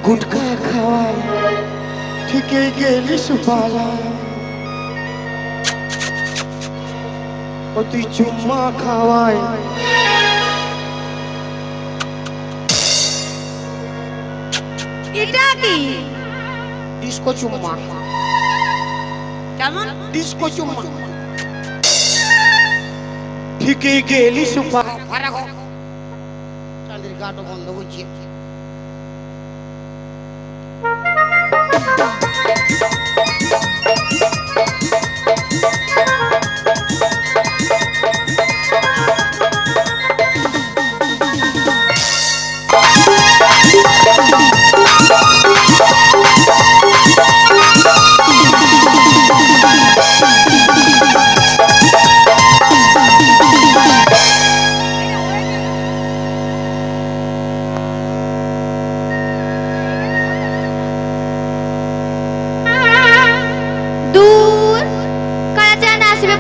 গুটকা খাওয়াই ঠিকই গেলিস পালা ও তুই চুম্মা খাওয়াই এটা কি ডিস্কো চুম্মা কেমন ডিস্কো চুম্মা ঠিকই গেলিস পালা চালের গাটো বন্ধ করছি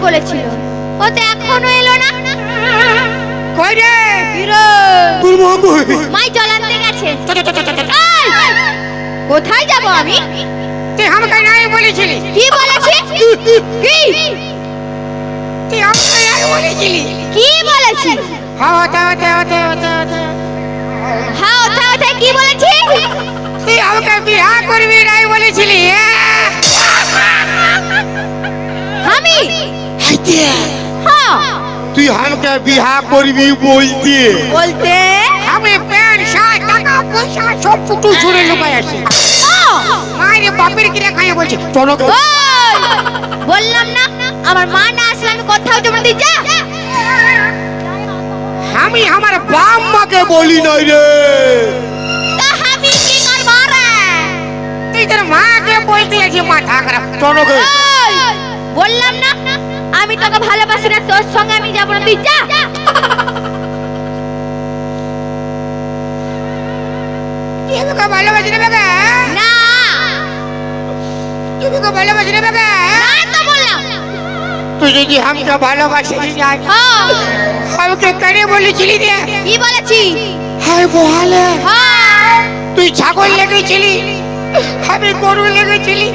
বলেছিল ও তো এখনো এলো না কই রে হিরো তোর মা কই মাই জল আনতে গেছে কোথায় যাব আমি তুই আমাকে নাই বলেছিলি কি বলেছি কি তুই আমাকে নাই বলেছিলি কি বলেছি হ্যাঁ ওটা হ্যাঁ ওটা কি বলেছি তুই আমাকে বিয়ে করবি নাই বলেছিলি আমি হ্যাঁ তুই আমাকে বিয়ে করবি বলতে আমি প্যান্ট শার্ট টাকা পয়সা সব ফুটু ছুঁড়ে লুকাই আসি মায়ের বাপের কিনে খাইয়ে বলছি চলো বললাম না আমার মা না আসলে আমি কোথাও যাব না তুই যা আমি আমার বাপ মাকে বলি নাই রে তা আমি কি করব রে তুই তোর মাকে বলতে আছিস মাথা খারাপ চলো গে বললাম না আমি তোকে ভালোবাসি না তোর সঙ্গে আমি যাব না তুই যা তুই আমাকে ভালোবাসি না বাবা না তুই আমাকে ভালোবাসি না বাবা না তো বললাম তুই যদি আমাকে ভালোবাসিস না হ্যাঁ আমাকে কেন বলেছিলি রে কি বলেছি হায় বহালে হ্যাঁ তুই ছাগল লেগেছিলি আমি গরু লেগেছিলি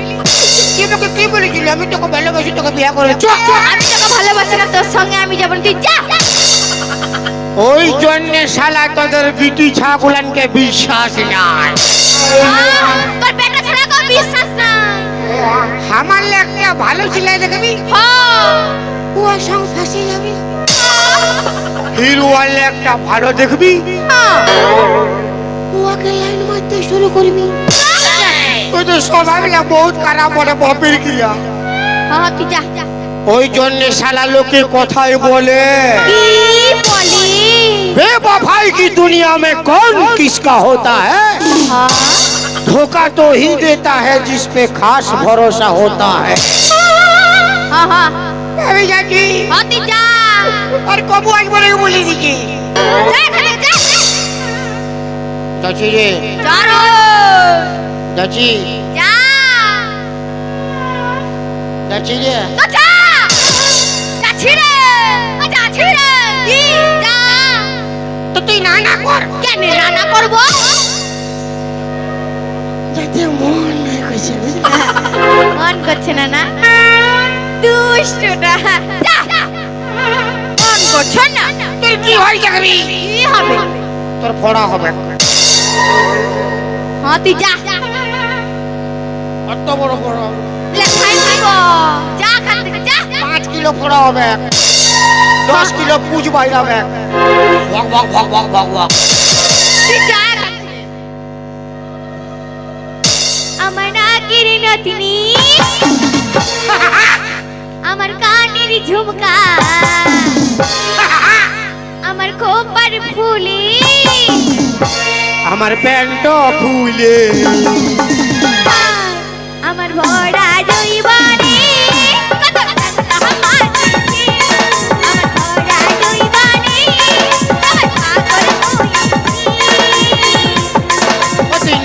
তুই আমাকে কি বলেছিলি আমি তোকে ভালোবাসি তোকে বিয়ে করে আমি তোকে ভালোবাসি না তোর সঙ্গে আমি যাব না তুই যা ওই জন্য শালা তোদের বিটি ছাগলানকে বিশ্বাস নাই তোর বেটা ছাড়া কোনো বিশ্বাস নাই আমার একটা ভালো ছেলে দেখবি ও সঙ্গ ফাঁসে যাবি হিরো ওয়ালে একটা ভালো দেখবি ওকে লাইন মারতে শুরু করবি ওই তো স্বভাবটা বহুত খারাপ বলে বাপের ক্রিয়া হ্যাঁ তুই যা ওই জন্য শালা লোকে কথাই বলে কি বলি बेवफाई की दुनिया में कौन किसका होता है हाँ धोखा तो ही देता है जिस पे खास भरोसा होता है हाँ हाँ अभी जाकी हाँ तुई जा और कबू आज बोले बोली थी की जा खाने जा चाची रे जा रो चाची जा चाची रे तो जा जा छिरे जा छिरे जा तो তুই না না কর কেন রান্না করব যাতে মন নাই কইছে মন করছে না না দুষ্টটা যা মন করছ না তোর কি হয় যাবি কি হবে তোর ফড়া হবে হ্যাঁ তুই যা কত বড় ফড়া লেখাই দিব যা খান থেকে যা 5 কিলো ফড়া হবে 10 কিলো পুজ বাইরাবে ভক ভক ভক ভক ভক ভক তুই যা খান থেকে আমার নাকের নতিনি আমার কানের ঝুমকা আমার খোপার ফুলি আমার প্যান্ট ফুলে আমার ভরা জৈবানে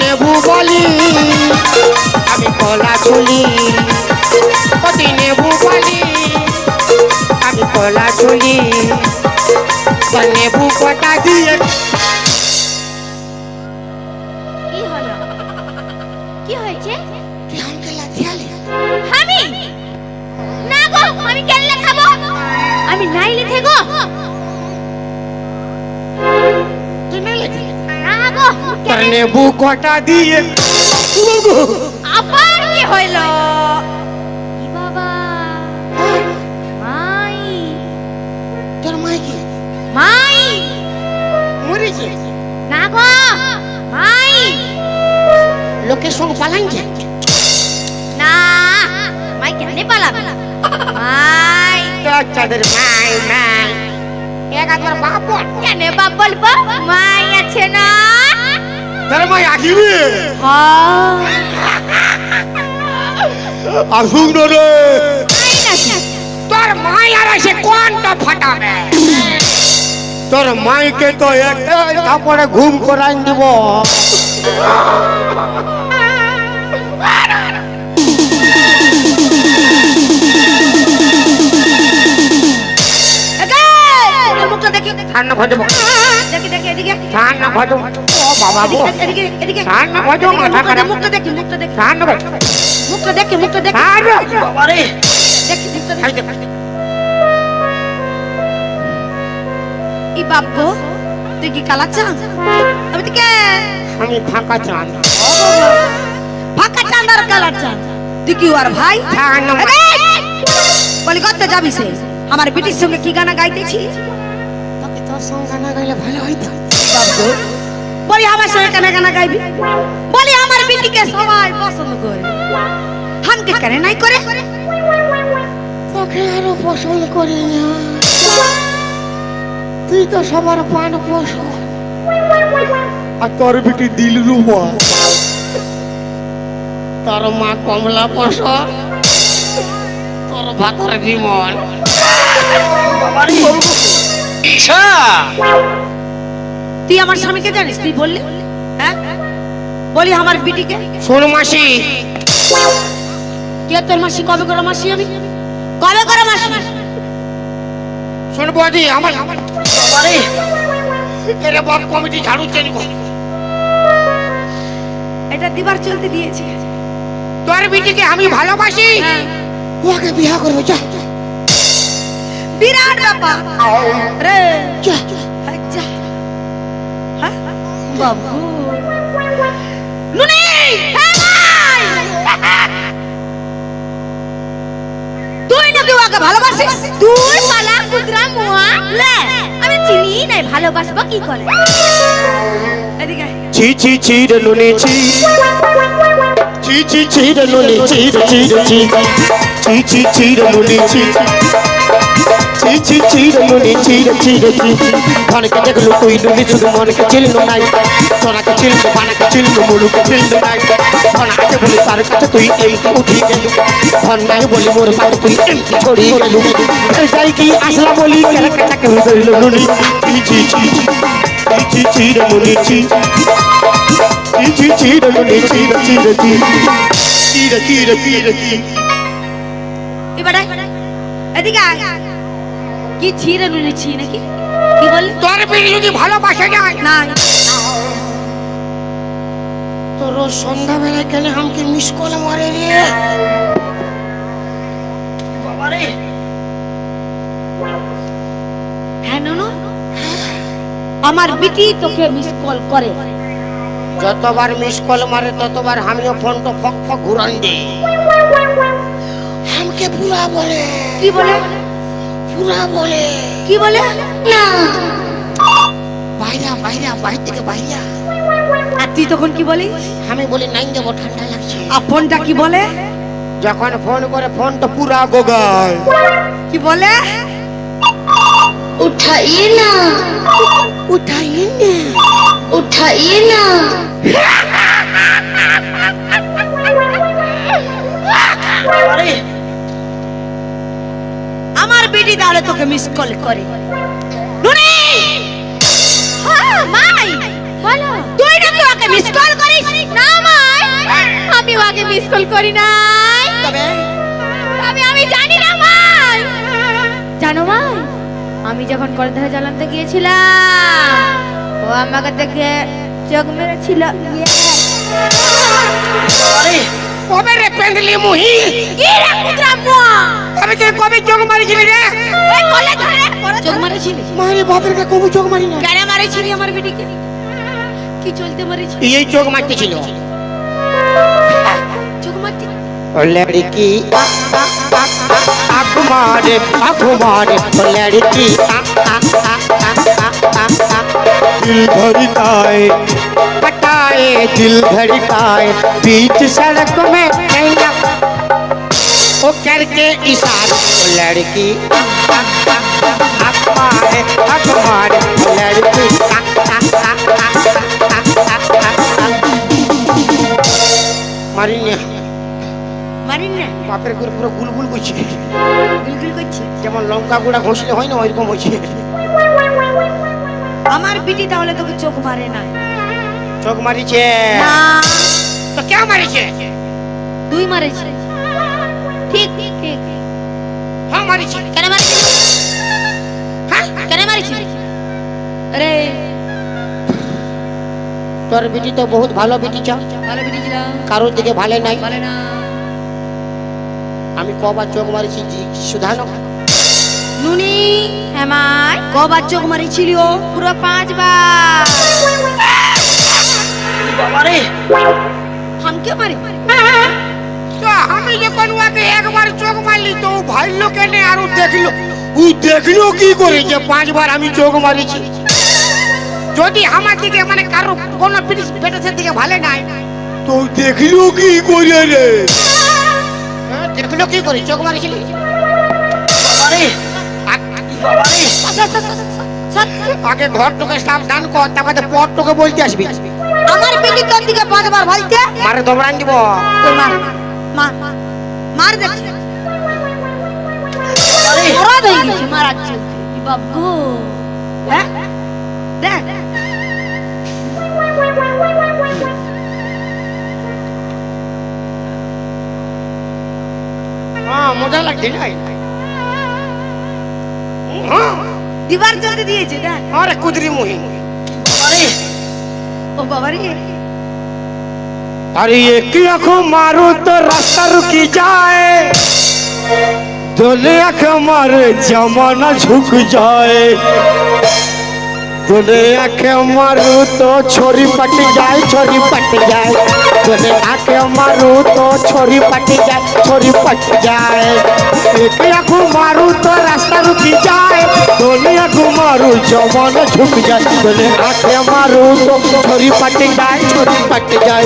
নেবু বলি আমি কলা চুলি অতি নেবু বলি আমি কলা চুলি নেবু কটা দিয়ে কি হলো কি হয়েছে? তুই আমাকে লাথিয়ালি? আমি না গো, আমি কেল্লা খাবো? আমি নাইলে থেগো। তুই নাইলে থেকে? না গো, তোর নেবু কটা দিয়ে আবার কি হইল? ই বাবা, মাই তোর মাই কি মাই মরেছে? না গো, মাই লোকের সঙ্গে পালাইছে? না, মাই কেন পালাবে? মাই চাঁদের মাই মাই এক আদর বাপ বল। কেন বাপ বলবো? মাই আছে না? তোর মাই আসিবে? হ্যাঁ, আসুক না রে। মাই নাকি? তোর মাই আর এসে কোনটা ফাটাবে? তোর মাইকে তো একটা কাপড়ে ঘুম করাই দিব। মুখটা দেখি, ঠান্ডা ভজব দেখি দেখি এদিকে, ঠান্ডা ভজব। ও বাবা গো, এদিকে এদিকে ঠান্ডা ভজব মাথা খারাপ। মুখটা দেখি, মুখটা দেখি, ঠান্ডা ভজব মুখটা দেখি, মুখটা দেখি, ঠান্ডা বাবা রে। দেখি মুখটা দেখি। খাইতে ই বাবু, তুই কি কালা চান? আমি তো কে? আমি ফাঁকা চান। ফাঁকা চান আর কালা চান? তুই কি ওর ভাই? ঠান্ডা বলি করতে যাবি সে আমার বেটির সঙ্গে কি গানা গাইতেছি? তোকে তোর সঙ্গে গানা গাইলে ভালো হইতো। বলি আমার সঙ্গে কেন গানা গাইবি? বলি আমার বেটিকে সবাই পছন্দ করে, হামকে কেন নাই করে? তোকে আরো পছন্দ করি না, তুই তো সবার পান পছন্দ। আর তোর বেটি দিল রুমা, তোর মা কমলা পছন্দ, তোর ভাতার বিমল। তুই আমার স্বামীকে জানিস? তুই বললি হ্যাঁ? বলি আমার বিটিকে। শোন মাসি, কে তোর মাসি? কবে করে মাসি? আমি কবে করে মাসি? শোন বৌদি, আমার বাবারে এরে বাপ কমিটি ঝাড়ু চেন কর। এটা দিবার চলতে দিয়েছি। তোর বিটিকে আমি ভালোবাসি, হ্যাঁ, ওকে বিয়া করবো। যা বিরাট ব্যাপার রে। যা আচ্ছা হ্যাঁ বাবু নুনি, হ্যাঁ ভাই, তুই নাকি ওকে ভালোবাসিস? তুই পালা কুদরা মুয়া লে, আমি চিনি নাই, ভালোবাসবো কি করে? এদিকে ছি ছি ছি রে নুনি ছি, ছি ছি ছি রে নুনি ছি রে ছি রে ছি, ছি ছি ছি রে নুনি ছি, ছি ছি ছি রে নুনি ছি রে ছি রে ছি। ধনকে দেখলো তুই নুনি শুধু মনকে চিনলো নাই, সোনাকে চিনলো বানাকে চিনলো মুলুকে চিনলো নাই। ধন আছে বলে তার কাছে তুই এমনি উঠি গেলু, ধন নাই বলি মোর পায়ে তুই এমনি ছড়িয়ে গেলু। যাই কি আসলা বলি কেন কাটাকে হয়ে গেল নুনি। ছি ছি ছি ছি ছি ছি রে নুনি ছি, ছি ছি ছি রে নুনি ছি রে ছি রে ছি, ছি রে ছি রে ছি রে ছি। এবারে এদিকে আয়। কি ছিঁড়ে নুনেছি নাকি? কি বললি? তোর বিড়ি যদি ভালোবাসা যায় না, তোর রোজ সন্ধ্যাবেলায় কেন আমাকে মিস কল মারে রে বাবারে। হ্যাঁ নুনু, আমার বিটি তোকে মিস কল করে। যতবার মিস কল মারে ততবার আমিও ফোনটা ফক ফক ঘুরান দিই। আমাকে পুরা বলে। কি বলে? পুরা বলে। কি বলে? না, বাইরা বাইরা বাইরে থেকে বাইরা। আর তুই তখন কি বলিস? আমি বলি নাই যাবো, ঠান্ডা লাগছে। আর ফোনটা কি বলে? যখন ফোন করে ফোনটা পুরা গোগায়। কি বলে? उठाइए ना, উঠাইয়ে না, उठाइए ना। আমার বিটি তাহলে তোকে মিস কল করে। নুনি, হ্যাঁ মাই বলো, তুই নাকি ওকে মিস কল করিস? না মাই, আমি ওকে মিস কল করি নাই। তবে তবে আমি জানি না মাই। জানো মাই, আমি যখন কলধারে জ্বালানতে গিয়েছিলাম, ও আমাকে দেখে চোখ মেরেছিল। কবে রে পেন্ডলি মুহি কি রে কুদরা মুয়া আমি তোকে কবে চোখ মারিছিলি রে এই কলে ধরে চোখ মারেছিলি মারে বাপের কে কবু চোখ মারি না কেন মারেছিলি আমার বেটিকে কি চলতে মারেছিলি এই চোখ মারতে ছিল চোখ মারতে ओ लड़की आँख मारे ओ लड़की दिल धड़काए पटाए दिल धड़काए बीच सड़क में नैना ओ करके इशारा ओ लड़की आँख मारे ओ लड़की मारिए মারিন না বাপের গুড় পুরো গুলগুল করছে গুলগুল করছে যেমন লঙ্কা গুঁড়া ঘষলে হয় না ওইরকম হচ্ছে আমার বিটি তাহলে তোকে চোখ মারে না চোখ মারিছে না তো কে মারিছে তুই মারেছিস ঠিক ঠিক ঠিক হ্যাঁ মারিছে কেন মারিছিস হ্যাঁ কেন মারিছিস আরে তোর বেটি তো বহুত ভালো বেটি চাও ভালো বিটি ছিল কারোর দিকে ভালো নাই বলে না আমি কবার চোখ মারিছি সুধানো নুনি হেমায় কবার চোখ মারিছিল পুরো 5 বার বাবারে হামকে মারি তো আমি যখন ওকে একবার চোখ মারলি তো ও ভাইলো কেনে আর ও দেখলো কি করে যে 5 বার আমি চোখ মারিছি যদি আমার দিকে মানে কারো কোনো পেটের দিকে ভালো নাই তো দেখলো কি করে রে দেখলো কি করে চোখ মারিছিলি বাবারে বাবারে আগে ঘর তোকে সাবধান কর তারপরে পর তোকে বলতে আসবি আমার বেটি কোন দিকে 5 বার ভালতে মারে দবরান দিব তোর মার মার মার দেখ ওরা দেই গেছে মারাচ্ছে বাবু হ্যাঁ দেখ হ্যাঁ মজা লাগছে না দিবার জলদি দিয়েছে দেখ আরে কুদরি মুহি আরে ও বাবা রে अरे एक आँख मारो तो रास्ता रुकी जाए दोनों आँख मारे जमाना झुक जाए दोनों आँख मारो तो छोरी पट जाए दोनों आँख मारो तो छोरी पट जाए एक आँख मारो तो रास्ता रुकी जाए दोनों आँख मारो जमाना झुक जाए दोनों आँख मारो तो छोरी पट जाए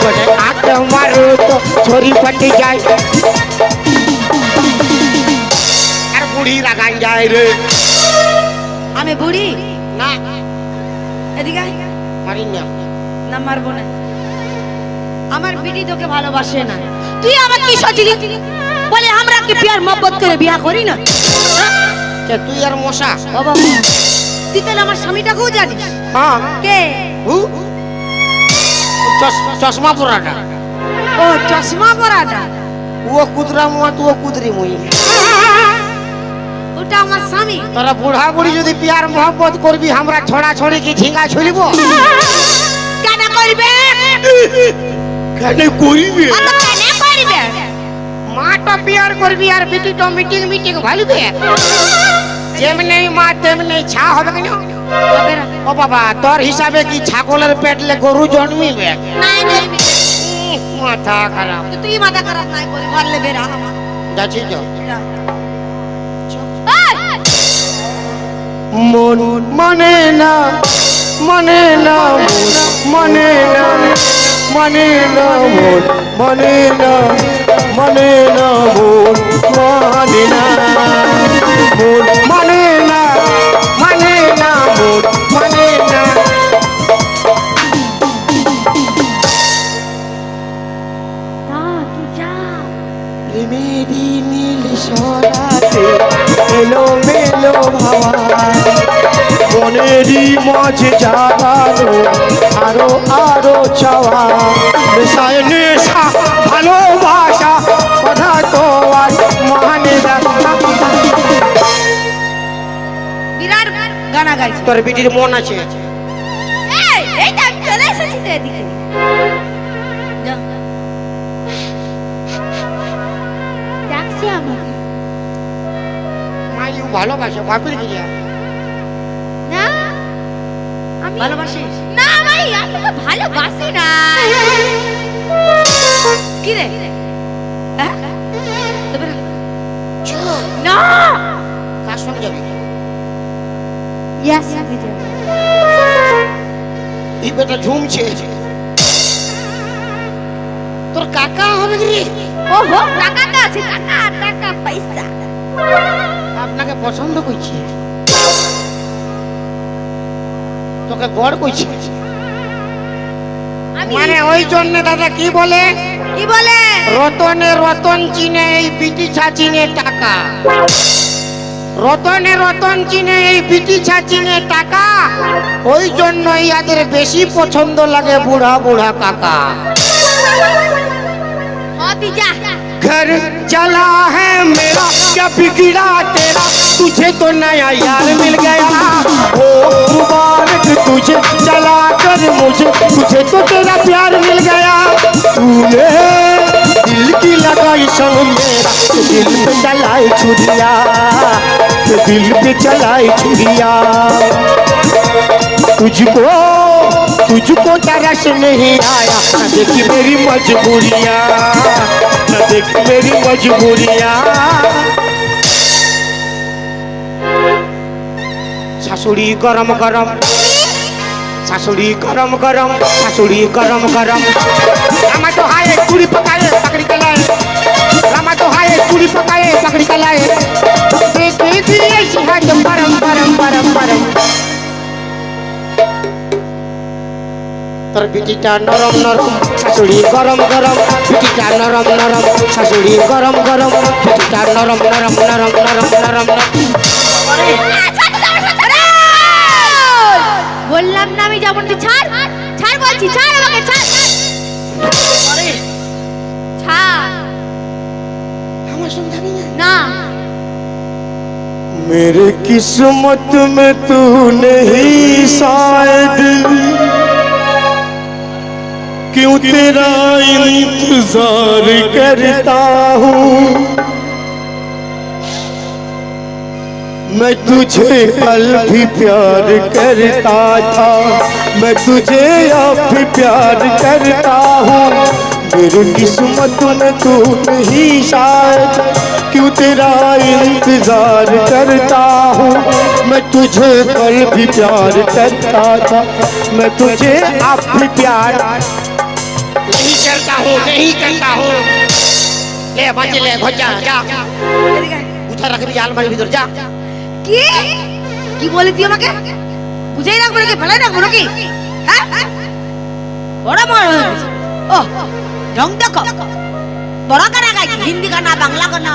दोनों आँख मारो तो छोरी पट जाए अरे बूढ़ी लगाई जाए रे আমি বুড়ি ना এদিকে আয়। मारी ना না মারবো না আমার বিটি তোকে ভালোবাসে না তুই আমার কি সচিলি বলে আমরা কি প্যার মোহব্বত করে বিয়া করি না क्या तू यार मोसा বাবা তুই তাহলে আমার স্বামীটাকেও জানিস हाँ কে चश्मा पुराना ও চশমা পরাটা वो कुदरा मुआ तो वो कुदरी मुई ওটা আমার স্বামী तोरा बूढ़ा बुढ़ी যদি प्यार मोहब्बत करबी हमरा छोड़ा छोड़ी की झिंगा छुलिबो কেন করবে কেন করিবে অত কেন করবে মা তো প্যার করবি আর বেটি তো মিটিং ভালিবে যেমনি মা তেমনি ছা হবে কেন হবে না ও বাবা তোর হিসাবে কি ছাগলের পেটলে গরু জন্মিবে নাই জন্মি মাথা খারাপ তো তুই মাথা খারাপ নাই করে মারলে বেরা আমার যাচ্ছি তো যা। মন মানে না মানে না মানে না মানে না মন মানে না মানে না মন মানে না মন মানে না মানে না মন মানে না মেরি নীল সরাতে এলো মেলো ভাবা মনেরই মাঝে জাগালো আরো আরো চাওয়া নেশায় নেশা ভালোবাসা কথা তো আর মানে না বিরাট গানা গাইছে তোর বিটির মন আছে এই এইটা চলে এসেছি তো এদিকে যা ভালোবাসে বাপের কি না আমি ভালোবাসিস? না ভাই আমি তো ভালোবাসি না। কি রে? হ্যাঁ? তবে না। না কার সঙ্গে যাবি? ইয়াস আমি যাব। এই বেটা ঝুমছে। তোর কাকা হবে কি? ওহো টাকা তো আছে, টাকা টাকা পয়সা। আপনাকে পছন্দ করছে, তোকে গড় করছে। আমি মানে ওই জন্য দাদা কি বলে, কি বলে? রতনে রতন চিনে এই বিটি ছাচিনে টাকা, রতনে রতন চিনে এই বিটি ছাচিনে টাকা, ওই জন্যই এদের বেশি পছন্দ লাগে বুড়া বুড়া কাকা। হতি যা घर चला है मेरा क्या बिगड़ा तेरा, तुझे तो नया यार मिल गया, ओ मुबारक तुझे चला कर मुझे, तुझे तो तेरा प्यार मिल गया, तूने दिल की लगाई संग मेरा, तो दिल पे चलाई छुरिया, तो दिल पे चलाई छुरिया, तुझको तुझको तरस नहीं आया, न देखी मेरी मजबूरियाँ, न देखी मेरी मजबूरियाँ। শাশুড়ি গরম গরম, শাশুড়ি গরম গরম, শাশুড়ি গরম গরম, রামা তো হায় চুড়ি পকায়ে পাকড়ি কলায়, রামা তো হায় চুড়ি পকায়ে পাকড়ি কলায়, দেখে দিয়ে হাত পরম পরম পরম পরম। তোর বিটিটা নরম নরম, শাশুড়ি গরম গরম, বিটিটা নরম নরম, শাশুড়ি গরম গরম, বিটিটা নরম নরম নরম নরম নরম নরম। বললাম না আমি যাবো না, ছাড় ছাড় বলছি, ছাড় আমাকে ছাড় ছাড়। আমার সঙ্গে যাবি না? না मेरे किस्मत में तू नहीं शायद, क्यों तेरा इंतजार करता हूँ, मैं तुझे कल भी प्यार करता था, मैं तुझे अब भी प्यार करता हूँ, मेरी किस्मत में तू नहीं शायद, क्यों तेरा इंतजार करता हूँ, मैं तुझे कल भी प्यार करता था, मैं तुझे अब भी प्यार नहीं करता हूँ, नहीं करता हूँ। ले बच्चे ले घर जा जा, उठा रख भी आलमारी भीतर जा। কি কি বলে তুই আমাকে? বুঝাই রাখবো নাকি ফেলাই রাখবো নাকি? হ্যাঁ বড় বড় হয়ে গেছে। ও ঢং দেখো, বড় গানা গাইছি, হিন্দি গানা বাংলা গানা,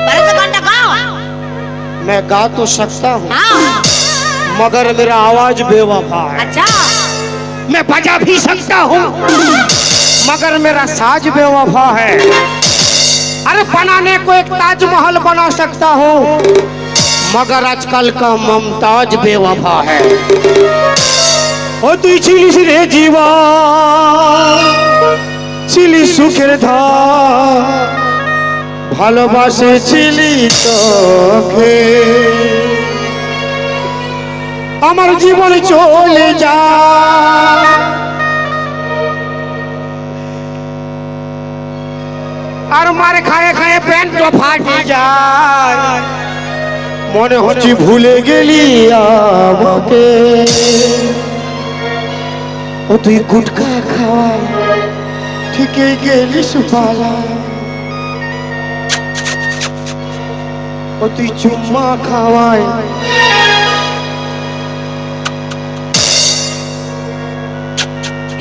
বড় से गाना गाओ। मैं गा तो सकता हूँ हाँ मगर मेरा आवाज बेवफा है, अच्छा मैं बजा भी सकता हूँ मगर मेरा साज बेवफा है, अरे बनाने को एक ताजमहल बना सकता हूँ मगर आजकल का मुमताज बेवफा है। ও তুই ছিলিস রে জীবা, ছিলি সুখের ধার, ভালোবাসেছিলি তোকে, আমার জীবন চলে যা, আর মার খায়ে খায়ে প্যান্ট ফাটে যায়, মনে হচ্ছে ভুলে গেলি আমাকে, ও তুই গুটখা খাওয়াই ঠিকই গেলি সুপালা, ও তুই চুম্মা খাওয়াই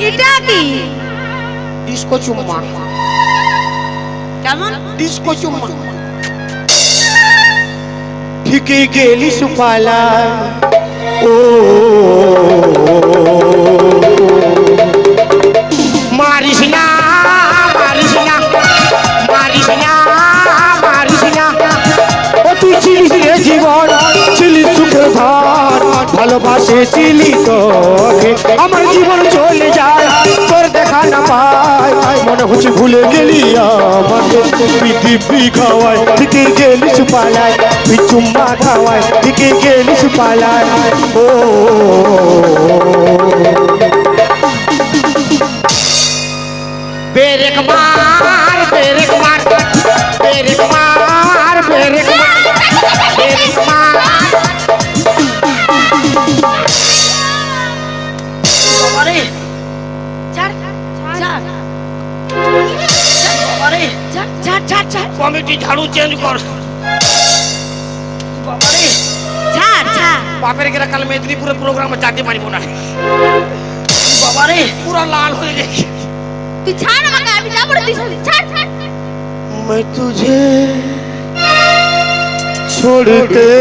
এটা কি ডিস্কো চুম্মা, কেমন? ডিস্কো চুম্মা, ঠিকই গেলি সুপালা, ও মারিস না মারিস না মারিস না মারিস না, ও তুই ছিলিস রে জীবন, ছিলিস সুখের ধার, ভালোবাসেছিলি তোকে, আমার জীবন চলে যায় তোর দেখা না পায়, মনে হচ্ছে ভুলে গেলি আমাকে, তুই দিব্যি খাওয়াই ঠিকই গেলি সুপালায়, তুই চুম্মা খাওয়ায় দিকে গেলিস পালায় ও বেরেক মার বেরেক মার বেরেক মার বেরেক মার বেরেক মার বাবারে ছাড় ছাড় বাবারে ছাড় ছাড় ছাড় ছাড় কমিটি ঝাড়ু চেঞ্জ কর বাবারে ছাড় ছাড় বাপের গেরা কাল মেদিনীপুরে প্রোগ্রামে যেতে পারবো না বাবারে পুরো লাল হয়ে গেছে তুই ছাড় আমাকে, আমি যাবো না, তুই ছাড় ছাড়। मैं तुझे छोड़ के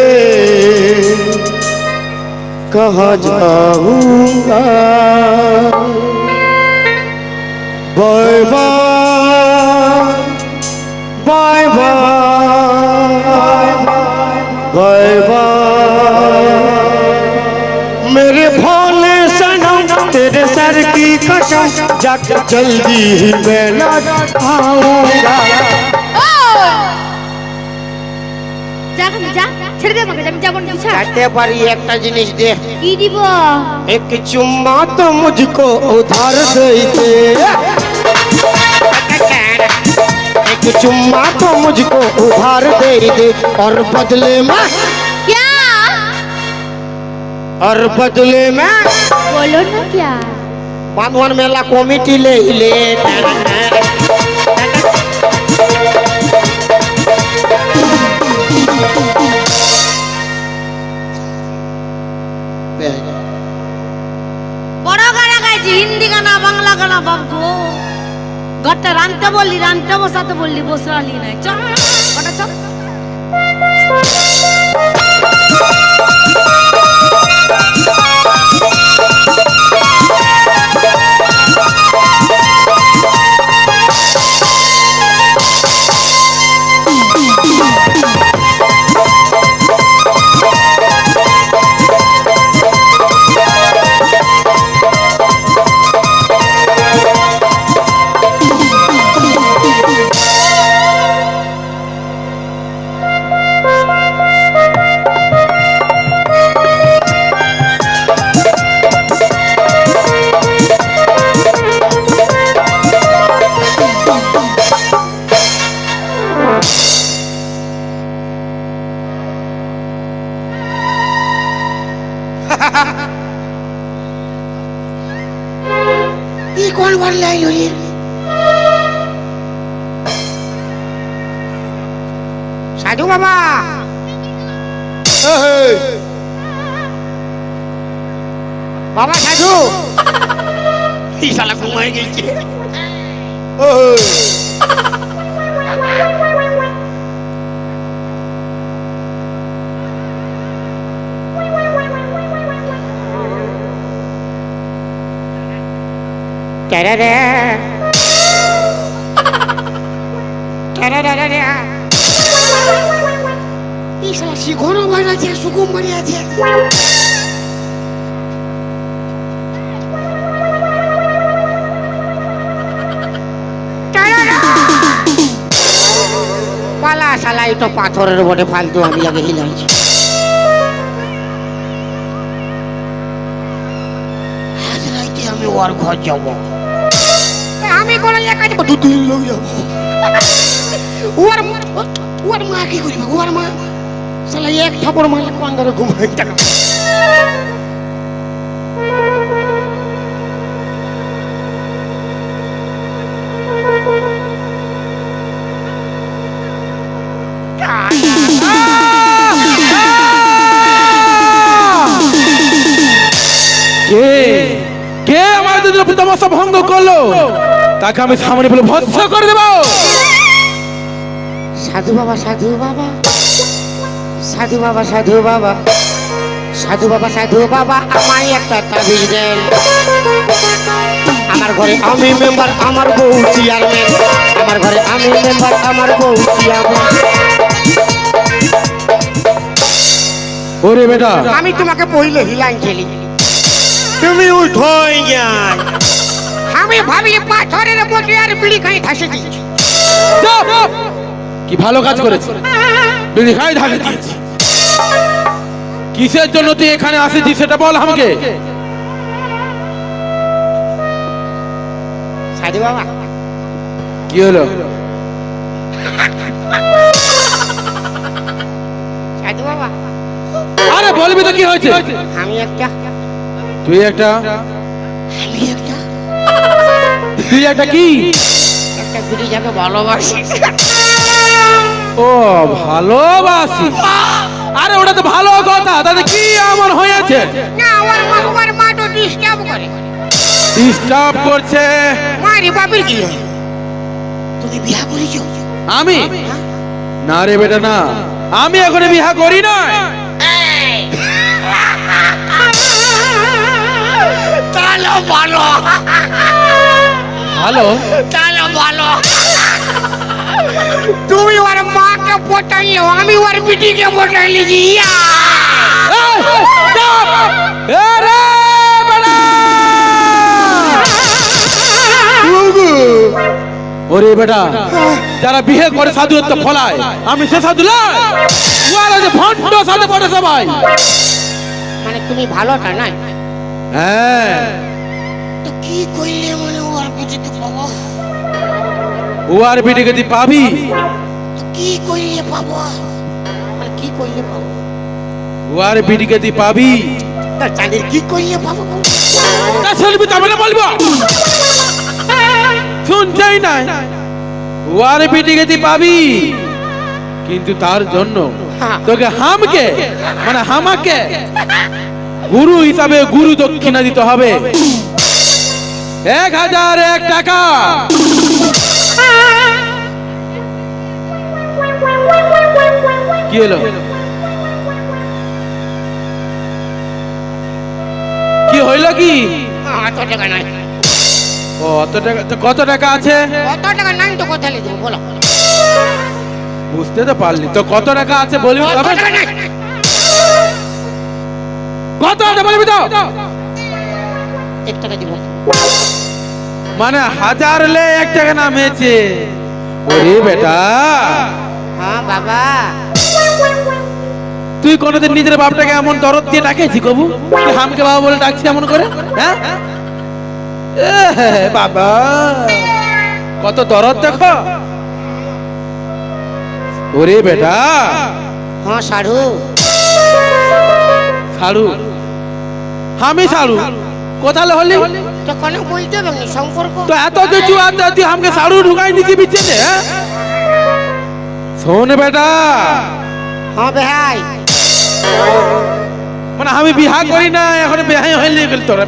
कहाँ जाऊंगा bye bye bye bye bye मेरे भोले सनम तेरे सर की कसम जाके जल्दी ही मैं लौट आऊंगा যা এখানে যা, ছেড়ে দে আমাকে, আমি যাবো না, তুই ছাড়। कहते पर একটা জিনিস দে কি দিব? एक चुम्मा तो मुझको उधार दे दे एक चुम्मा तो मुझको उधार दे दे और बदले में क्या? और बदले में बोलो ना क्या? बांधवन मेला कमिटी ले ले বড় গানা গাইছি, হিন্দি গানা বাংলা গানা বাবু ঘরটা রানতে বসাতে বললি বসালি নাই চল ওটা চল ये कौन बार लाई लो ये साधु बाबा बाबा साधु ये साला घुमाए गई थी শিখনো ভয় আছে সুকুম বাড়ি আছে পালা শালা এটা পাথরের বটে ফালতু আমি আগে হিলাইছি আজ রাইতে আমি ওর ঘর যাব আমি কোন একা যাব দুই লোক যাব ওর মা কি করিবে ওর মা শালা এক ঠাকুর মারলে কোন ধরে ঘুমাই টাকা কে আমার যদি তমাশা ভঙ্গ করলো তাকে আমি সামনে বলে ভৎস করে দেব সাধু বাবা সাধু বাবা সাধু বাবা সাধু বাবা সাধু বাবা সাধু বাবা আমায় একটা তাবিজ দেন আমার ঘরে আমি মেম্বার আমার বউ চেয়ারম্যান আমার ঘরে আমি মেম্বার আমার বউ চেয়ারম্যান ওরে বেটা আমি তোমাকে পहिले হিলাইন খেলি তুমি উঠোই যাই আমি ভাবি পাথরের বসে আর বিড়ি খাই ঠাসে দিচ্ছি কি ভালো কাজ করেছে, বিড়ি খাই ঢাকে দিয়েছি। কিসের জন্য তুই এখানে আসিছিস সেটা বল আমাকে। সাধু বাবা, কি হলো? সাধু বাবা, আরে বলবি তো কি হয়েছে? আমি একটা তুই একটা আমি একটা তুই একটা কি? একটা বিড়ি যাকে ভালোবাসি। ও ভালোবাসি? আরে ওটা তো ভালো কথা, তাতে কি এমন হয়েছে? না, আমার মা তো ডিস্টার্ব করে। ডিস্টার্ব করছে? মারি বাবির কি হয়? তুমি বিয়া করেছো? আমি না রে বেটা, না, আমি এখন বিয়ে করি না। তাহলে ভালো, ভালো? তাহলে ভালো। তুমি ওর মাকে পটাইও, আমি ওর বিটিকে পটাইলি। ইয়া এই, stop! এ রে বেটা! ওরে বেটা, যারা বিয়ে করে সাধুত্ব ফলায়, আমি সে সাধু নয়। ওরা যে ভণ্ড সাধু পড়ে সবাই। মানে তুমি ভালোটা নাই? হ্যাঁ, তো কি কইলে মানে ওর বিটিকে পাবো? ও আর বিটিকে তুই পাবি? তো কি কইলে পাবো? মানে কি কইলে পাবো? ও আর বিটিকে তুই পাবি? তা চাঁদের কি কইলে পাবো? তা শুনবি তবে না বলবো? শুনছেই নাই। ও আর বিটিকে তুই পাবি, কিন্তু তার জন্য তোকে হামকে মানে হামাকে গুরু হিসাবে গুরু দক্ষিণা দিতে হবে 1001 টাকা। কি হলো? কি হইল কি? অত টাকা নাই। ও অত টাকা? তো কত টাকা আছে? কত টাকা নাই তো কথা লিখবো বলো। বুঝতে তো পারলি তো, কত টাকা আছে বলবি কত তবে? টাকা নাই? কত আছে বলবি তো? 1 টাকা দিব। মানে 1000 লে 1 টাকা নামেছে। ওরে বেটা, হ্যাঁ বাবা, তুই কোনোদিন নিজের বাপটাকে এমন দরদ দিয়ে ডাকেছি কবু? তুই হামকে বাবা বলে ডাকছি এমন করে? হ্যাঁ বাবা, কত দরদ দেখো। ওরে বেটা, হ্যাঁ সাধু, সাড়ু? আমি সাড়ু? কোথালে হলি? তো কেন বলতে হবে না সম্পর্ক? তো এত কিছু আছে, তুই আমাকে সাড়ু ঢুকাই নিচে বিচ্ছে। শোন বেটা, হ্যাঁ ভাই, মানে আমি বিহা করি না, এখন বিহাই হইলে গেল তোরা।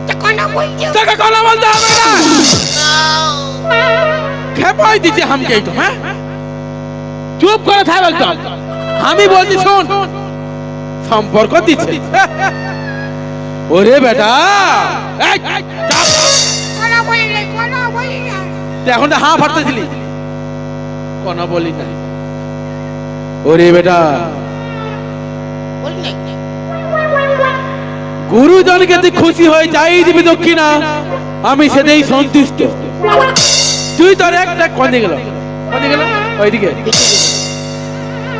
তো কেন বলতে হবে? তোকে কথা বলতে হবে না। খেপাই দিচ্ছে আমাকে একদম। হ্যাঁ, চুপ করে থাক একদম। আমি বলছি শোন, সম্পর্ক দিচ্ছে। ওরে বেটা, এই, চাপ। কেন বলি নাই? কেন বলি নাই? তুই এখন তো হাঁ ফাটতেছিলি, কোনো বলি নাই। ওরে বেটা, বলি নাই। গুরুজনকে তুই খুশি হয়ে যাই দিবি দক্ষিণা, আমি সেটাই সন্তুষ্ট। তুই তোর একটা কোনে গেল? কোনে গেল? ওইদিকে।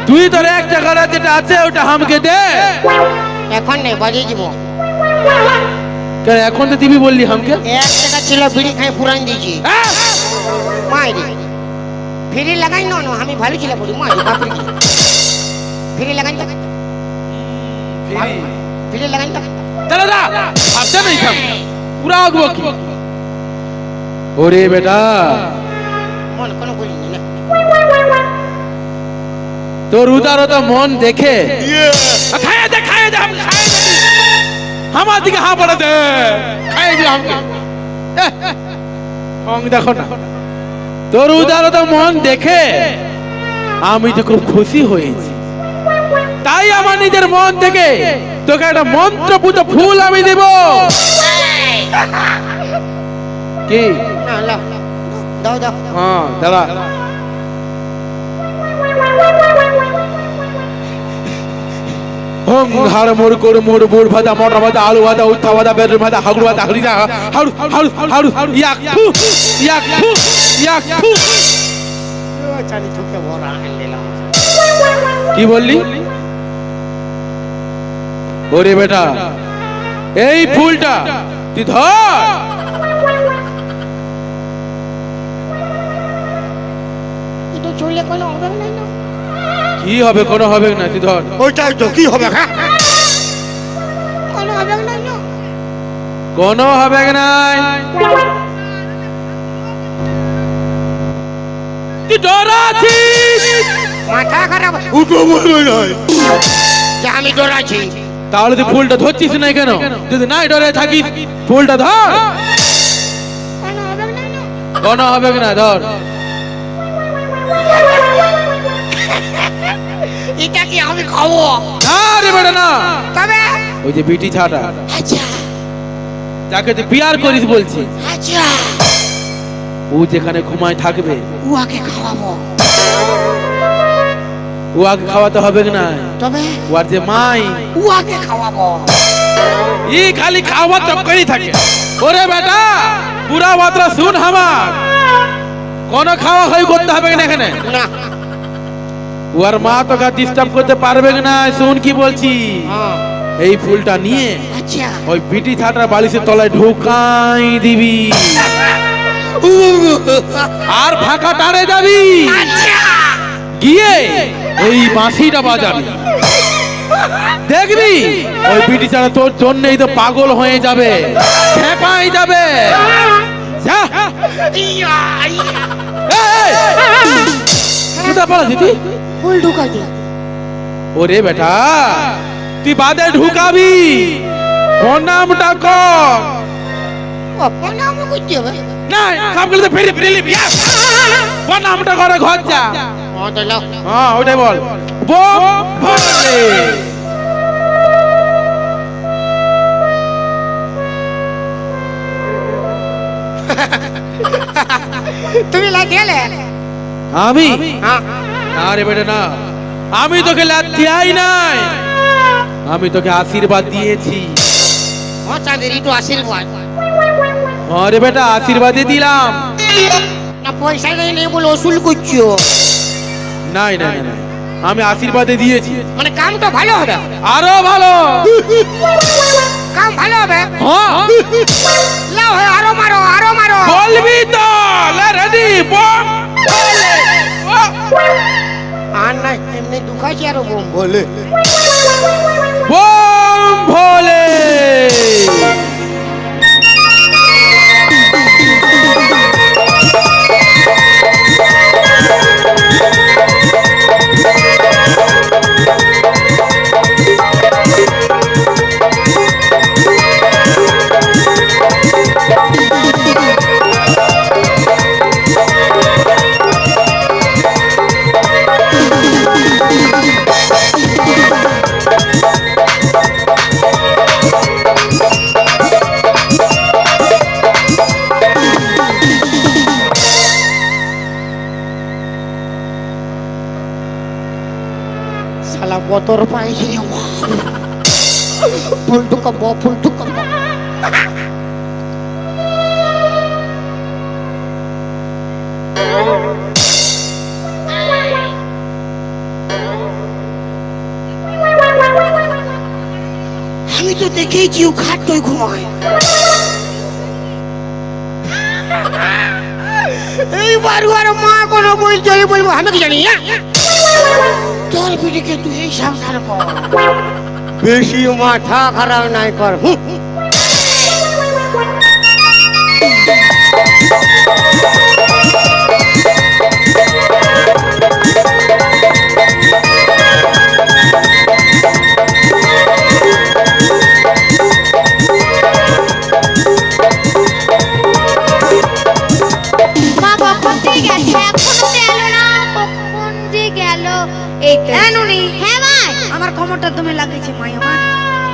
তুই তোর 1 টাকাটা যেটা আছে ওটা আমাকে দে। এখন নেই, বাজিয়ে দিব। কেন এখন তো দিবি বললি আমাকে? 1 টাকা ছিল, বিড়ি খাই পুরান দিয়েছি। মাইরি ফিরে লাগাই না, আমি ভালো ছিল বলি। মাইরি বাপরে কি ফিরে লাগাই তো, ফিরে লাগাই তো। চলে যা, ভাবতে নেই থাম, পুরা আগবো কি। ওরে বেটা, মন কোনো বলি না। তোর উদারতা মন দেখে খাইয়ে দে, খাইয়ে দে, আমাকে খাইয়ে দে। আমার দিকে হাঁ পড়া দে, খাইয়ে দে আমাকে। দেখো না, তোর উদারতা মন দেখে আমি তো খুব খুশি হয়েছি। তাই আমার নিজের মন থেকে তোকে একটা মন্ত্রপুত ফুল আমি দেব। কি? না লাও, দাও দাও। হ্যাঁ দাদা, হাড় মোড় করে মোড় মোড় ভাজা মটর ভাজা আলু ভাজা উত্থা ভাজা বের ভাজা হাগুড় ভাজা হাড়ি যা হাড়ু হাড়ু হাড়ু ইয়াক ফু ইয়াক ফু ইয়াক ফু। চালি চোখে ভরা দিলাম। কি বললি? ওরে বেটা, এই ফুলটা তুই ধর। এটা চলে কোনো হবে না। কি হবে? কোনো হবে না, তুই ধর। ওইটাই তো কি হবে? হ্যাঁ কোনো হবে না। কোনো হবে নাই। তুই ডরাছিস? মাথা খারাপ। উঠো বলো নয় যে আমি ডরাচ্ছি। তাহলে তুই ফুলটা ধরছিস না কেন? যদি নাই ডরে থাকিস ফুলটা ধর। কোনো হবে না। কোনো হবে না, ধর। এটা কি আমি খাবো? না রে বেটা না। তবে ওই যে বিটি ছাটা আচ্ছা যাকে তুই বিয়ার করিস বলছি, আচ্ছা ও যেখানে ঘুমায় থাকবে উহাকে খাওয়াবো। ও আগে খাওয়াতে হবে না। তবে ওর যে মাই উহাকে খাওয়াবো। ই খালি খাওয়া চক্করই থাকে। ওরে বেটা, পুরা মাত্রা শুন আমার, কোন খাওয়া খাই করতে হবে না এখানে। না ওর মা তোকে ডিস্টার্ব করতে পারবে না। শুন কি বলছি, হ্যাঁ এই ফুলটা নিয়ে আচ্ছা ওই বিটি ছাটার বালিশের তলায় ঢুকাই দিবি, আর ফাঁকা টানে যাবি, আচ্ছা গিয়ে এই বাঁশিটা বাজাবি। দেখবি ওই বিটি ছাড়া তোর জন্যই তো পাগল হয়ে যাবে, খেপাই যাবে। যা। ইয়া, ইয়া। এই, কোথায় পালাচ্ছিস তুই? ফুল ঢুকাই। ওরে বেটা, তুই বাদে ঢুকাবি, প্রণামটা কর। প্রণাম করতে হবে। না সবগুলো তো ফেরি ফেরি লিবি। প্রণামটা করে ঘর যা। হ্যাঁ তাহলে হ্যাঁ ওটাই বল। বোম ভোলে। তুমি লাগিয়েলে? আমি? হ্যাঁ না রে বেটা না, আমি তোকে লাথিয়াই নাই, আমি তোকে আশীর্বাদ দিয়েছি। ও চাঁদের একটু আশীর্বাদ। হ্যাঁ রে বেটা, আশীর্বাদই দিলাম। না পয়সা নেই বলে ওসুল করছো? নাই নাই নাই, আমি আশীর্বাদে দিয়েছি। মানে কামটা ভালো হবে? আরো ভালো কাম ভালো হবে? হ্যাঁ লাও আরো মারো আরো মারো। বলবি তো? রেডি বম ভোলে। আর না এমনি দুখাইছি আরো বোম বলে। বম ভোলে। শালা বতর পাইছি। ফুল ঢুকাবো ফুল ঢুকাবো। আমি তো দেখেছি ও খাটই ঘুমায়। এইবার আর মা কোনো বলছে বলবো আমি কি জানি না। তোর পিঠিকে তুই এই সাবধান কর, বেশি মাথা খারাপ নাই কর। মা কখন যে গেছে এখনো তো এলো না, কখন যে গেল। এই তো এনুনি। হ্যাঁ ভাই। আমার কোমরটা তুমি লাগিয়েছে মাই আমার।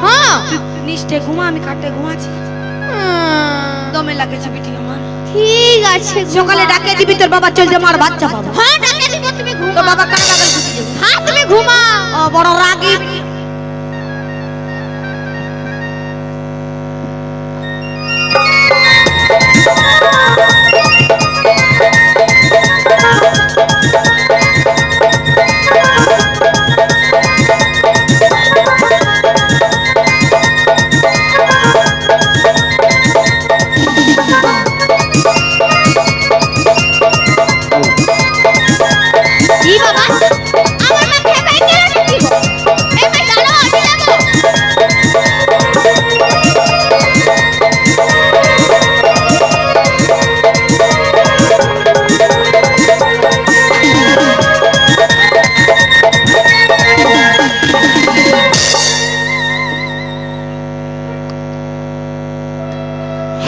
হ্যাঁ তুই নিচে ঘুমা, আমি খাটে ঘুমাচ্ছি। দমে লাগেছে বিটি আমার। ঠিক আছে ঘুমা। সকালে ডাকে দিবি তোর বাবা চল যাবে, আমার বাচ্চা পাবো। হ্যাঁ ডাকে দিব, তুমি ঘুমা। তোর বাবা কানে লাগাল ছুটি যাবে। হ্যাঁ তুমি ঘুমা। ও বড় রাগী।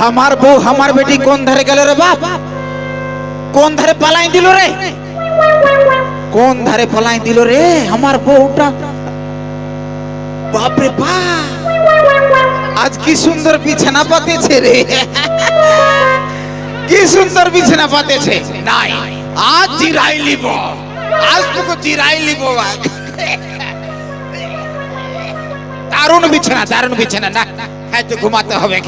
আমার বউ আমার বেটি কোন ধারে গেল রে বাপ? কোন ধারে পালাই দিল রে? কোন ধারে পালাই দিল রে আমার বউটা? বাপ রে বাপ, আজ কি সুন্দর বিছানা পাতেছে রে, কি সুন্দর বিছানা পাতেছে। নাই, আজ জিরাই লিব, আজ তোকে জিরাই লিব। দারুণ বিছানা, দারুণ বিছানা। না হ্যাঁ, তো ঘুমাতে হবে।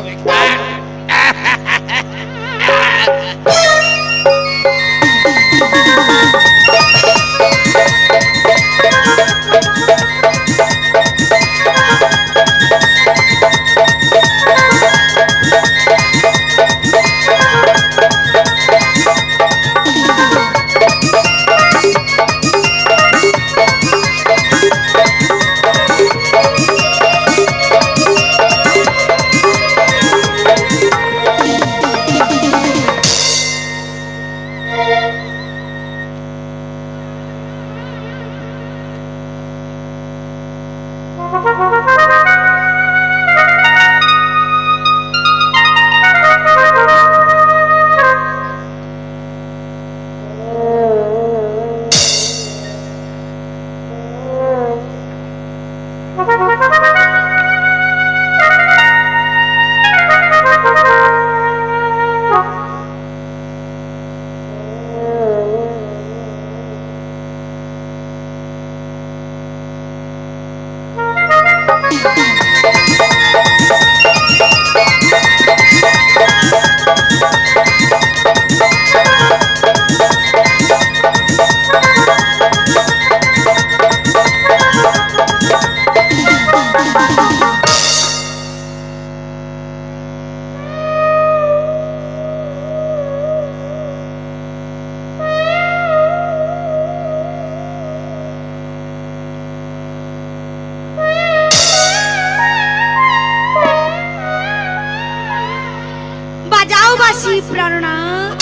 বাজাও বাঁশি প্রাণনাথ,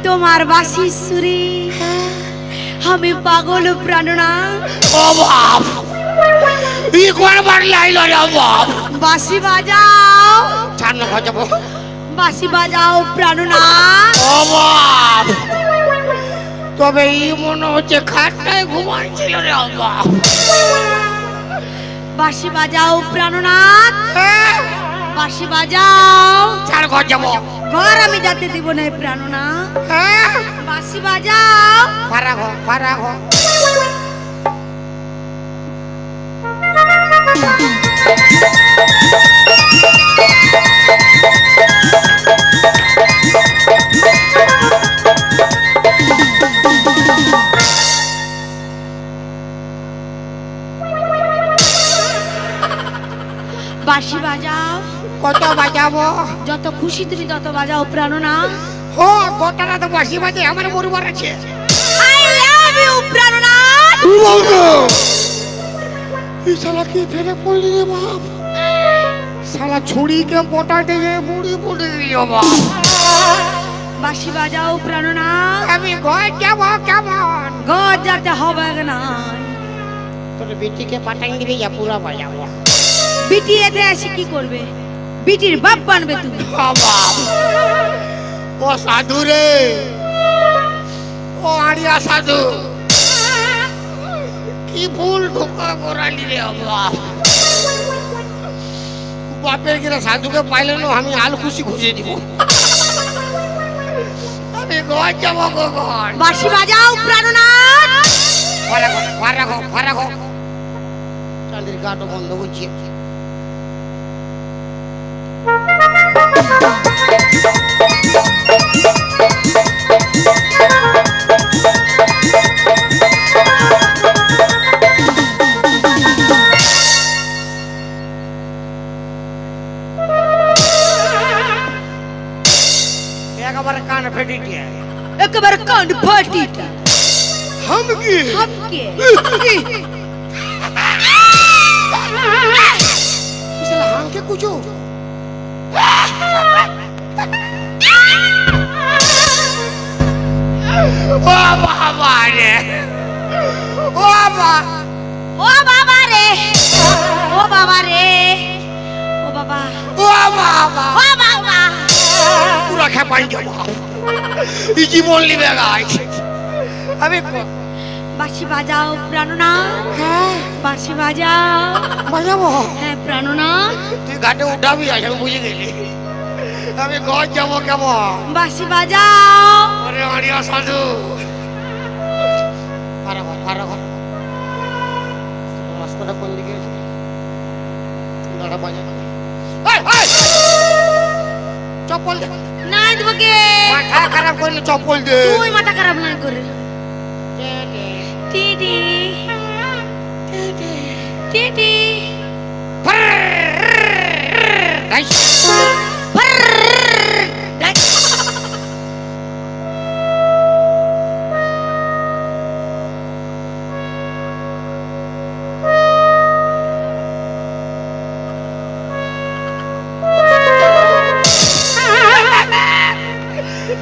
তোমার বাঁশি সুরে আমি পাগল প্রাণনাথ। ও বাপ, ই করবার লাইলো রে বাপ। বাঁশি বাজাও, ছাড় না যাবো। বাঁশি বাজাও প্রাণনাথ। ও বাপ, তবে এই মনে হচ্ছে খাটটায় ঘুমাচ্ছিল রে বাপ। বাঁশি বাজাও প্রাণনাথ, বাঁশি বাজাও। ছাড়, ঘর যাবো। ঘর আমি যেতে দিব না প্রাণনাথ। হ্যাঁ, বাঁশি বাজাও। ভাড়া ঘর, ভাড়া ঘর। বাঁশি বাজাও। কত বাজাবো? যত খুশি তুমি তত বাজাও প্রাণনাথ। ও গোটাটা তো বাসি বাজে, আমার পরিবার আছে। আই লাভ ইউ প্রাণনাথ। এই শালা কি ফেলে পড়লি রে বাপ? শালা ছুরিকে পটাতে গিয়ে বুড়ি পড়ে গেল বাপ। বাঁশি বাজাও প্রাণনাথ। আমি ঘর যাবো কেমন? ঘর যেতে হবে না। তোর বেটিকে পাঠাই দিবি, যা পুরা বাজাবো। বিটি এতে এসে কি করবে? বিটির বাপ বানবে তুমি। ও বাপ, ও সাধু রে, ও আড়িয়া সাধু, কি ভুল ঢোকা করালি রে বাপ। বাপের কিনা সাধুকে পাইলে না, আমি আল খুশি খুঁজে দিব। আমি ঘর যাবো গো, ঘর। বাঁশি বাজাও প্রাণনাথ। ঘর রাখো, ঘর রাখো, ঘর রাখো। চাঁদের গাটো বন্ধ করছি। একেবারে কান ফেটে দিয়ে একেবারে কাণ্ড ফাটিটা। হামকি হামকে হামকে কুচো। ও বাবা রে, ও বাবা, ও বাবা রে, ও বাবা রে, ও বাবা। ও বাবা ও বাবা পুরা খেপাই যাবো এই জীবন লিবে গাছ আমি বাঁশি বাজাও প্রাণনা, হ্যাঁ বাঁশি বাজাও। বাজাবো হ্যাঁ প্রাণনা, তুই ঘাটে উঠাবি আজ আমি বুঝে গেলি আমি ঘর যাবো কেমন বাঁশি বাজাও। ওরে আড়িয়া সাধু রাস্তাটা কোন দিকে দাঁড়া বাজা চপ্পল দে নাই তোমাকে মাথা খারাপ করলে চপ্পল দে তুই মাথা খারাপ নাই করে। টিটি টিটি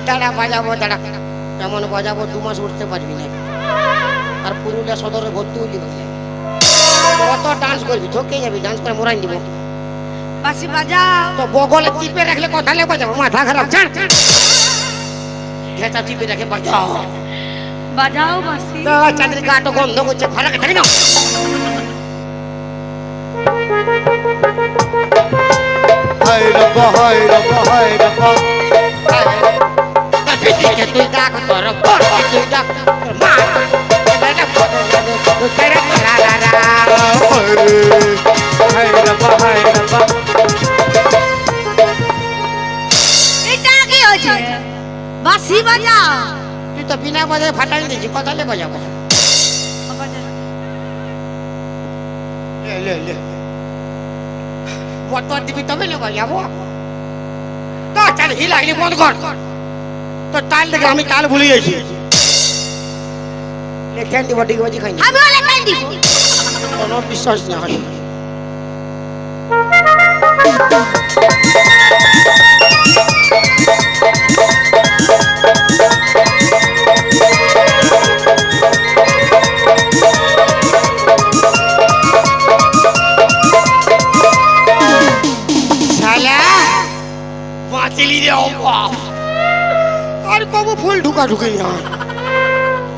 দাঁড়া বাজাবো দাঁড়া কেমন বাজাবো 2 মাস উঠতে পারবি না আর পুরুলিয়া সদরে ভর্তি হইলি কত ডান্স করবি থকে যাবি ডান্স করে মোরাই দিব বাঁশি বাজাও। তো বগলে চিপে রাখলে কথা লে বাজাবো মাথা খারাপ ছাড় ঘেটা চিপে রাখে বাজাও বাজাও বাঁশি। তো চাঁদের গাটো গন্ধ করছে ভালো থাকে না হায় রব্বা হায় রব্বা হায় রব্বা তুই ডাক তোর তুই ডাক মা হায় রব্বা হায় রব্বা। এটা কি হচ্ছে? বাঁশি বাজাও। তুই তো বিনা বাজায় ফাটাই দিয়েছি কথা লে বাজাবো লে কত দিবি তবে লে বাজাবো তো চাল হিলাইলি বন্ধ কর তো তাল দেখে আমি তাল ভুলে গেছি লেখেন দিব ডিগ বাজি খাইনি আমি ওলে কাই দিব। কোনো বিশ্বাস না হয় শালা বাঁচলি রে বাপ আর কবো ফুল ঢুকা ঢুকে যায়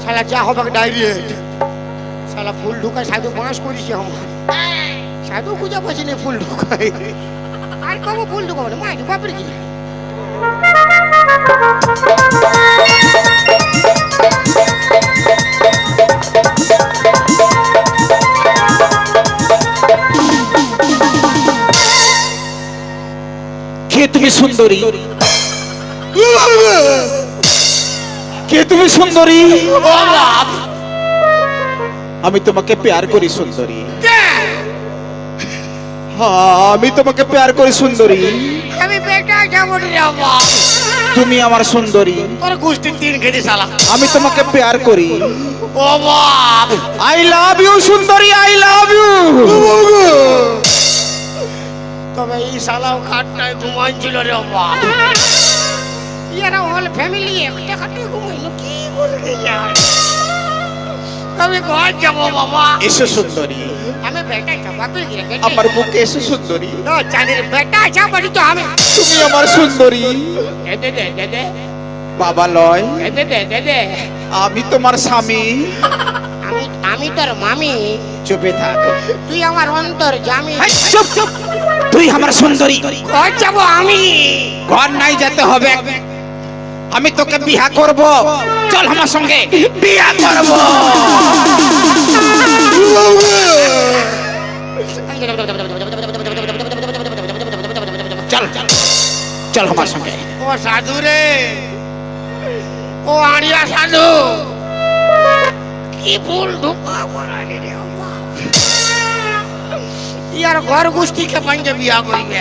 শালা যা হবে ডাইরেক্ট শালা ফুল ঢুকায় সাধু বাঁশ করিস আমার সাধু খুঁজে পাচ্ছি না ফুল ঢুকায় আর কবো ফুল ঢুকাবো না মায়ের বাপরে কি কে তুমি সুন্দরী, কে তুমি সুন্দরী? আমি তোমাকে প্যার করি সুন্দরী, হ্যাঁ আমি তোমাকে প্যার করি সুন্দরী। আমি বেটা যাবো রে বাপ তুমি আমার সুন্দরী, তোর গোষ্ঠীর 3 খেতে শালা আমি তোমাকে প্যার করি। ও বাপ আই লাভ ইউ সুন্দরী, আই লাভ ইউ। তবে এই শালাও খাটনায় ঘুমাইছিল রে বাপ ইয়ারা হল ফ্যামিলি একটা খাটে ঘুমাইলো কি বলতে যায় আমি ঘর যাবো বাবা এসো সুন্দরী, আমি বেটা চাপা করে গিয়ে আমার বুকে এসো সুন্দরী। তো চাঁদের বেটা চাপাড়ি তো আমি তুমি আমার সুন্দরী, দে দে দে দে বাবা লয় দে দে দে দে আমি তোমার স্বামী। আমি আমি তোর মামি চুপে থাক, তুই আমার অন্তর জামি এই, চুপ চুপ। তুই আমার সুন্দরী, ঘর যাবো আমি ঘর নাই যেতে হবে, আমি তোকে বিয়া করব, চল আমার সঙ্গে বিয়া করব। চল চল আমার সঙ্গে। ও সাধু রে ও আড়িয়া সাধু কি ফুল ঢুকা মারানি রে বাপ ইয়ার ঘর গোষ্ঠীকে পাঞ্জে বিয়া করিবে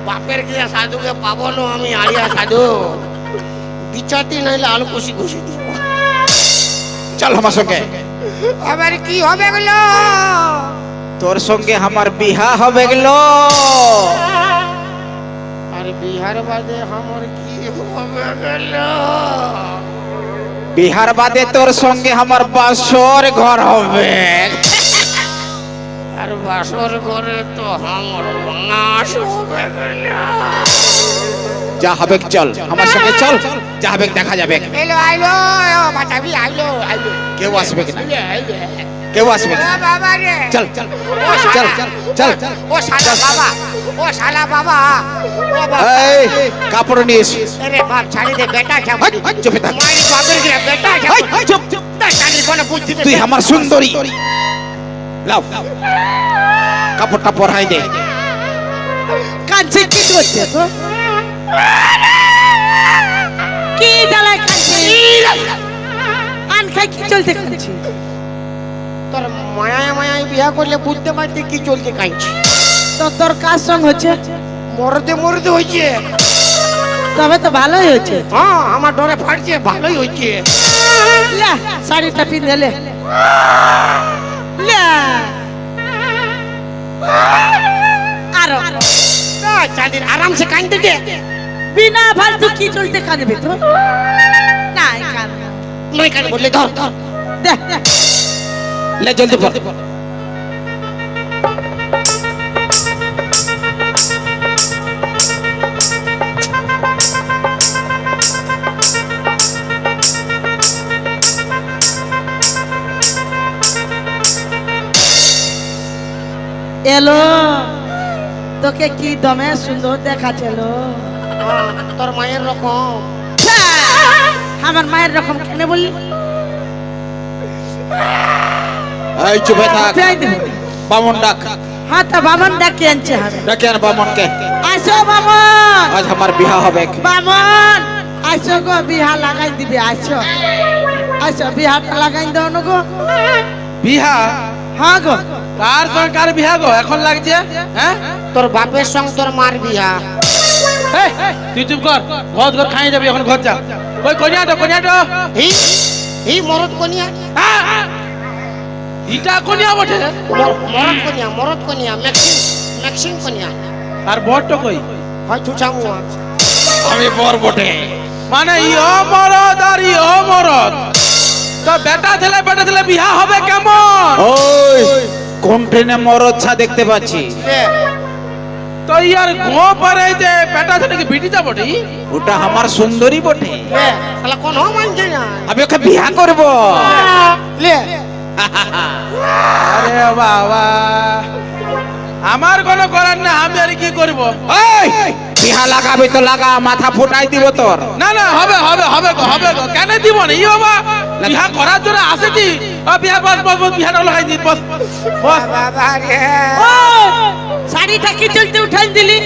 বাপের গিয়া সাধুকে পাবো না আমি আড়িয়া সাধু বিচারতি নাইলে আলু কুশি কুশি দিব চল আমার সঙ্গে, আবার কি হবে গেলো তোর সঙ্গে আমার বিয়া হবে গেলো। আর বিহার বাদে আমার কি হবে গেলো বিহার বাদে তোর সঙ্গে আমার বাসর ঘর হবে। আর বাসর ঘরে তো আমার মাস হবে না। যা হবে চল আমার সঙ্গে চল, যা হবে দেখা যাবে। এলো আইলো বাঁচাবি আইলো আইলো কেউ আসবে না, আইলো কেউ আসবে না। বাবা রে চল চল ও চল চল চল। ও শালা বাবা, ও শালা বাবা, ও বাবা। এই কাপড় নিয়ে এসে আরে বাপ ছাড়ি দে বেটা যাব। চুপে থাক। মারি বাপের গ্রে বেটা যাব। চুপ চুপ। তা শালি কোন বুদ্ধি দে। তুই আমার সুন্দরী, লাও কাপড়টা পরাই দে। কাঁদছে কি করছে তো? কি জ্বালায় কাঁদছে? কান খাই কি চলতে কাঁদছে? তোর মায়া মায়া বিয়া করলে বুঝতে পারতে কি চলতে কাঁদছি। তো তোর কার সঙ্গ হচ্ছে? মরতে মরতে হইছে। তবে তো ভালোই হচ্ছে। হ্যাঁ আমার ডরে ফাটছে, ভালোই হইছে। লে শাড়িটা পিঁধে লে। লে আরো না চাঁদির আরামসে কাঁদতে দে। বিনা ফালতু কি চলতে কাঁদবে তো? না কাঁদ নাই কাঁদ বললে ধর ধর। দে লে জলদি পর। এলো তোকে কি দমে সুন্দর দেখাচ্ছিল। তোর মায়ের রকম। আমার মায়ের রকম কেন বললি? এই চুপে থাক। পেয়ে দিব। বামন ডাক। হ্যাঁ তো বামন ডাকে আনছে হবে। ডাকে আন বামনকে। আসো বামন। আজ আমার বিবাহ হবে। বামন আসো গো, বিহা লাগাই দিবে। আসো আসো বিহাটা লাগাই দাও না গো। বিহা? হ্যাঁ গো। কার সঙ্গে কার বিহা গো এখন লাগছে? হ্যাঁ তোর বাপের সঙ্গে তোর মার বিয়া। এই, তুই চুপ কর, ঘর ঘর খাই যাবি এখন, ঘর যা। ওই কনিয়াটো কনিয়াটো। এই এই মরদ কনিয়া। ইটা কনিয়া বটে। মরদ কনিয়া ম্যাক্সিম ম্যাক্সিম কনিয়া। আর বড়টো কই? হয় চুচামুয়া। আমি বর বটে। মানে ইও মরদ আর ইও মরদ, তো বেটা ছেলে বিহা হবে কেমন? ওই কোন ট্রেনে মরচ্ছা দেখতে পাচ্ছি? তো ইয়ার গো পরে যে বেটা ছেলেকে বিটি যাব বটে। ওটা আমার সুন্দরী বটে। শালা কোন মানছে না। আমি ওকে বিয়া করব। লে আরে বাবা, আমার কোনো করার না, আমি আর কি করব? এই বিয়া লাগাবি তো লাগা, মাথা ফুটাই দিব তোর। না না হবে হবে হবে গো, হবে গো, কেন দিব না? ই বাবা বিহা করার জন্য আসেছি। বিহা বস বস বস, বিহাটা লাগাই দি, বস বস। বাবা রে ও শাড়িটা কি চলতে উঠাই দিলি?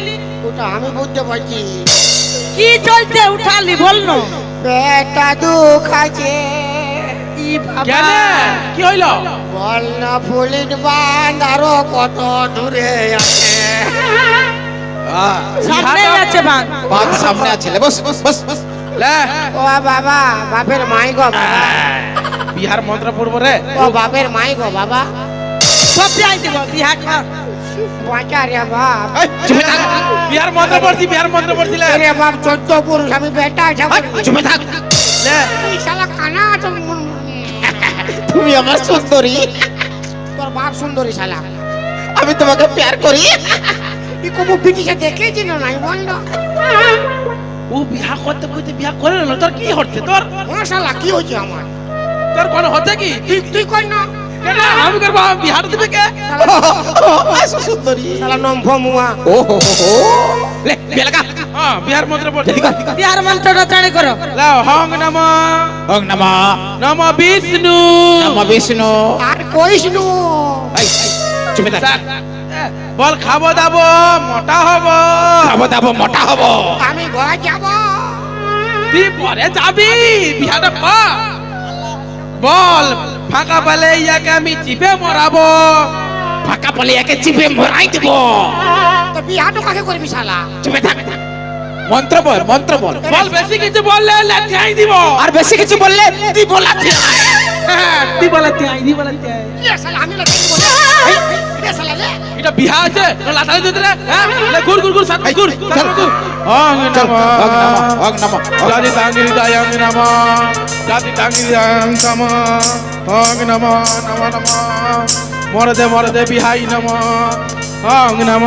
ওটা আমি বুঝতে পারছি। কি চলতে উঠালি বল না। বেটা দুঃখ আছে। ই বাবা কেন কি হইল? বল না ফুলিন বাঁধ আরো কত দূরে আছে। সামনে আছে বান। বাদ সামনে আছে। লে বস বস বস বস। লে ও বাবা, বাপের মাই গো বাবা। বিহার মন্ত্র পড়ব রে। ও বাপের মাই গো বাবা। সব যাই দিব বিহা কর। বাঁচা রে বাপ। এই চুপে থাক। বিহার মন্ত্র পড়ছি, বিহার মন্ত্র পড়ছিলে। রে বাপ 14 পুরুষ আমি বেটা যাব। এই চুপে থাক। লে এই শালা কানা তো। তুমি আমার সুন্দরী, তোর বাপ সুন্দরী শালা। আমি তোমাকে প্যার করি। ই কোন বিটিছে দেখেছিল নাই বল না। ও বিহা করতে কইতে বিহা করে নিল, তোর কি হচ্ছে? তোর ও শালা কি হইছে আমার? তোর কোন হচ্ছে কি? তুই কই না। কেন আমি করব? বিহার দিবে কে? আসো সুন্দরী। শালা নম্ভ মুয়া। ও হো হো হো। লে বিয়া লাগা। হ্যাঁ বিহার মন্ত্র পড়ছি। জলদি কর। বিহার মন্ত্রটা চাড়ে করো। লাও হং নম ওং নমঃ নম বিষ্ণু নমঃ বিষ্ণু। আর কইস নু। এই চুপে থাক। বল খাবো দাবো মোটা হব। খাবো দাবো মোটা হব। আমি ঘর যাব। তুই পরে যাবি, বিহাটা কর। বল ফাঁকা পেলে ইয়াকে আমি চিপে মরাবো। ফাঁকা পলে একে চিপে মরাই দেব। তো বিয়াটা কাকে করবি শালা? চুপে থাক। মন্ত্র বল, মন্ত্র বল। বল বেশি কিছু বললে লাঠিয়াই দিব। আর বেশি কিছু বললে দিব লাঠি। হ্যাঁ দিব লাঠিয়াই, দিব লাঠিয়াই। লে শালা আমি লাগি বল। লে শালা লে। এটা বিহা আছে, লাঠাই দিতে রে। হ্যাঁ লে ঘুর ঘুর ঘুর সাত ঘুর চল। অং চল। নম ওং নমঃ ওং নমঃ। জাতি তাঙ্গিরি দায়ং নম জাতি তাঙ্গিরি দায়ং নম অং নম নম নম মরদে মরদে বিহাই নম অং নম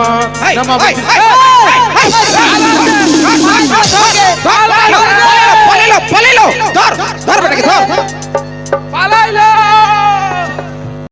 নম পালাইলো ধর ধর বেটাকে ধর পালাইলো